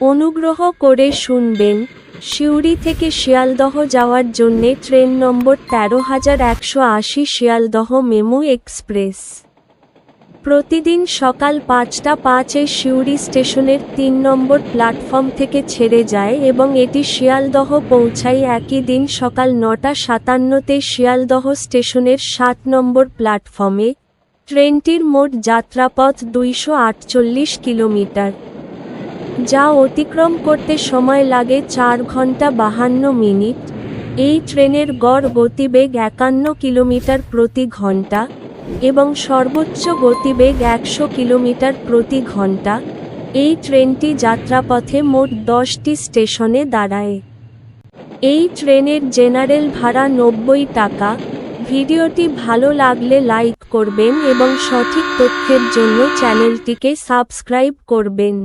অনুগ্রহ করে শুনবেন, সিউড়ি থেকে শিয়ালদহ যাওয়ার জন্যে ট্রেন নম্বর ১৩১৮০ শিয়ালদহ মেমু এক্সপ্রেস। প্রতিদিন সকাল ৫টা ৫-এ সিউড়ি স্টেশনের ৩ নম্বর প্ল্যাটফর্ম থেকে ছেড়ে যায় এবং এটি শিয়ালদহ পৌঁছায় একই দিন সকাল ৯টা ৫৭-তে শিয়ালদহ স্টেশনের ৭ নম্বর প্ল্যাটফর্মে। ট্রেনটির মোট যাত্রাপথ ২৪৮ কিলোমিটার, যা অতিক্রম করতে সময় লাগে ৪ ঘন্টা ৫২ মিনিট। এই ট্রেনের গড় গতিবেগ ৫১ কিলোমিটার প্রতি ঘন্টা এবং সর্বোচ্চ গতিবেগ ১০০ কিলোমিটার প্রতি ঘন্টা। এই ট্রেনটি যাত্রাপথে মোট ১০টি স্টেশনে দাঁড়ায়। এই ট্রেনের জেনারেল ভাড়া ৯০ টাকা। ভিডিওটি ভালো লাগলে লাইক করবেন এবং সঠিক তথ্যের জন্য চ্যানেলটিকে সাবস্ক্রাইব করবেন।